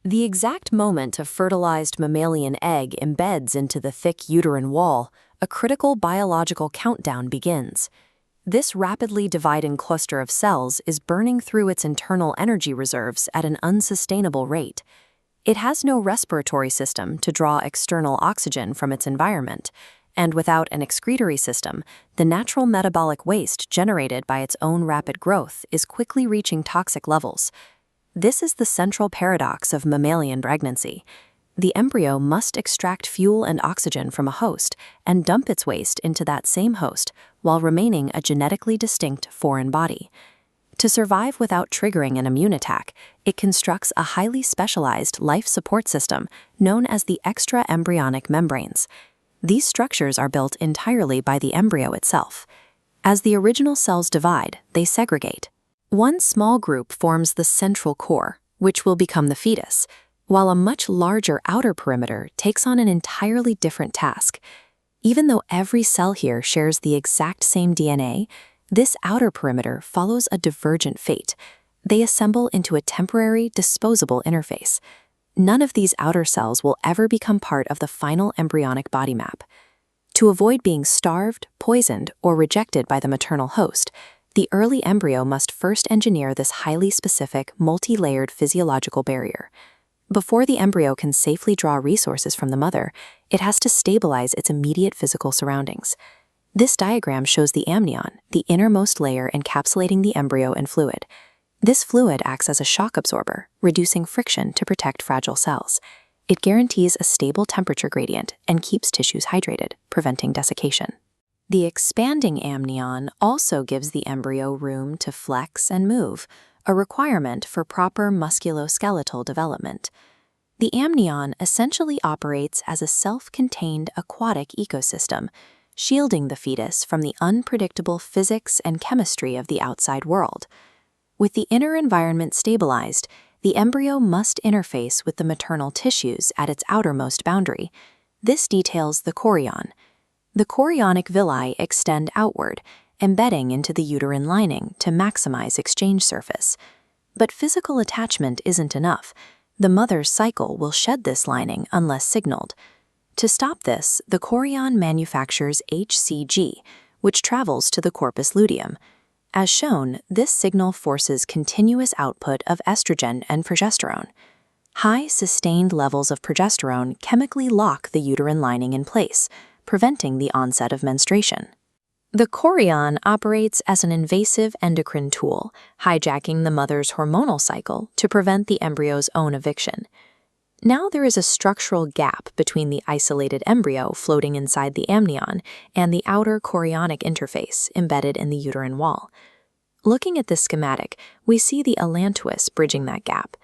The exact moment a fertilized mammalian egg embeds into the thick uterine wall, a critical biological countdown begins. This rapidly dividing cluster of cells is burning through its internal energy reserves at an unsustainable rate. It has no respiratory system to draw external oxygen from its environment, and without an excretory system, the natural metabolic waste generated by its own rapid growth is quickly reaching toxic levels. This is the central paradox of mammalian pregnancy. The embryo must extract fuel and oxygen from a host and dump its waste into that same host while remaining a genetically distinct foreign body. To survive without triggering an immune attack, it constructs a highly specialized life support system known as the extra-embryonic membranes. These structures are built entirely by the embryo itself. As the original cells divide, they segregate. One small group forms the central core, which will become the fetus, while a much larger outer perimeter takes on an entirely different task. Even though every cell here shares the exact same DNA, this outer perimeter follows a divergent fate. They assemble into a temporary, disposable interface. None of these outer cells will ever become part of the final embryonic body map. To avoid being starved, poisoned, or rejected by the maternal host, the early embryo must first engineer this highly specific, multi-layered physiological barrier. Before the embryo can safely draw resources from the mother, it has to stabilize its immediate physical surroundings. This diagram shows the amnion, the innermost layer encapsulating the embryo and fluid. This fluid acts as a shock absorber, reducing friction to protect fragile cells. It guarantees a stable temperature gradient and keeps tissues hydrated, preventing desiccation. The expanding amnion also gives the embryo room to flex and move, a requirement for proper musculoskeletal development. The amnion essentially operates as a self-contained aquatic ecosystem, shielding the fetus from the unpredictable physics and chemistry of the outside world. With the inner environment stabilized, the embryo must interface with the maternal tissues at its outermost boundary. This details the chorion. The chorionic villi extend outward, embedding into the uterine lining to maximize exchange surface. But physical attachment isn't enough. The mother's cycle will shed this lining unless signaled. To stop this, the chorion manufactures hCG, which travels to the corpus luteum. As shown, this signal forces continuous output of estrogen and progesterone. High, sustained levels of progesterone chemically lock the uterine lining in place, preventing the onset of menstruation. The chorion operates as an invasive endocrine tool, hijacking the mother's hormonal cycle to prevent the embryo's own eviction. Now there is a structural gap between the isolated embryo floating inside the amnion and the outer chorionic interface embedded in the uterine wall. Looking at this schematic, we see the allantois bridging that gap.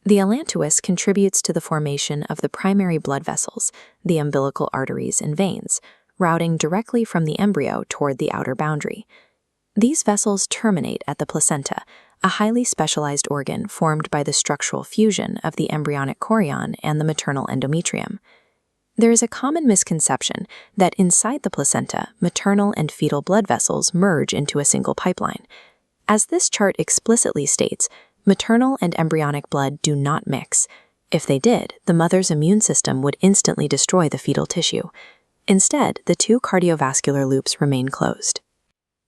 The allantois contributes to the formation of the primary blood vessels, the umbilical arteries and veins, routing directly from the embryo toward the outer boundary. These vessels terminate at the placenta, a highly specialized organ formed by the structural fusion of the embryonic chorion and the maternal endometrium. There is a common misconception that inside the placenta, maternal and fetal blood vessels merge into a single pipeline. As this chart explicitly states, maternal and embryonic blood do not mix. If they did, the mother's immune system would instantly destroy the fetal tissue. Instead, the two cardiovascular loops remain closed.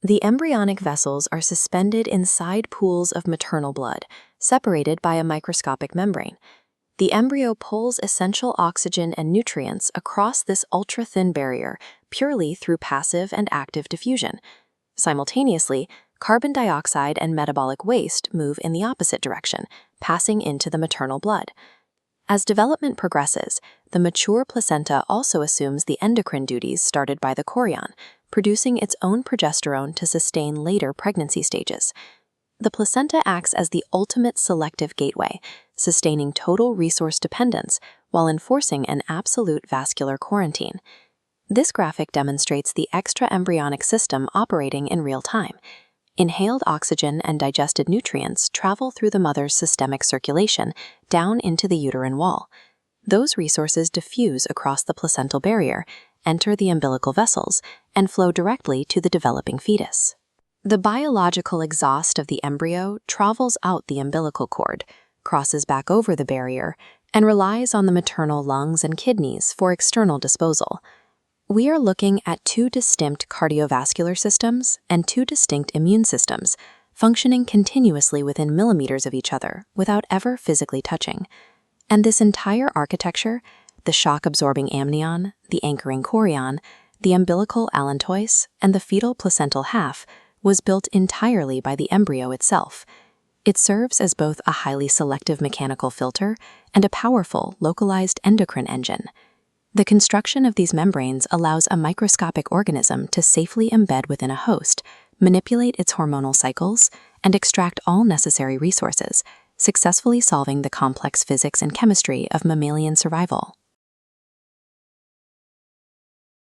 The embryonic vessels are suspended inside pools of maternal blood, separated by a microscopic membrane. The embryo pulls essential oxygen and nutrients across this ultra-thin barrier purely through passive and active diffusion. Simultaneously, carbon dioxide and metabolic waste move in the opposite direction, passing into the maternal blood. As development progresses, the mature placenta also assumes the endocrine duties started by the chorion, producing its own progesterone to sustain later pregnancy stages. The placenta acts as the ultimate selective gateway, sustaining total resource dependence while enforcing an absolute vascular quarantine. This graphic demonstrates the extra-embryonic system operating in real time. Inhaled oxygen and digested nutrients travel through the mother's systemic circulation down into the uterine wall. Those resources diffuse across the placental barrier, enter the umbilical vessels, and flow directly to the developing fetus. The biological exhaust of the embryo travels out the umbilical cord, crosses back over the barrier and relies on the maternal lungs and kidneys for external disposal. We are looking at two distinct cardiovascular systems and two distinct immune systems, functioning continuously within millimeters of each other without ever physically touching. And this entire architecture, the shock-absorbing amnion, the anchoring chorion, the umbilical allantois, and the fetal placental half, was built entirely by the embryo itself. It serves as both a highly selective mechanical filter and a powerful, localized endocrine engine. The construction of these membranes allows a microscopic organism to safely embed within a host, manipulate its hormonal cycles, and extract all necessary resources, successfully solving the complex physics and chemistry of mammalian survival.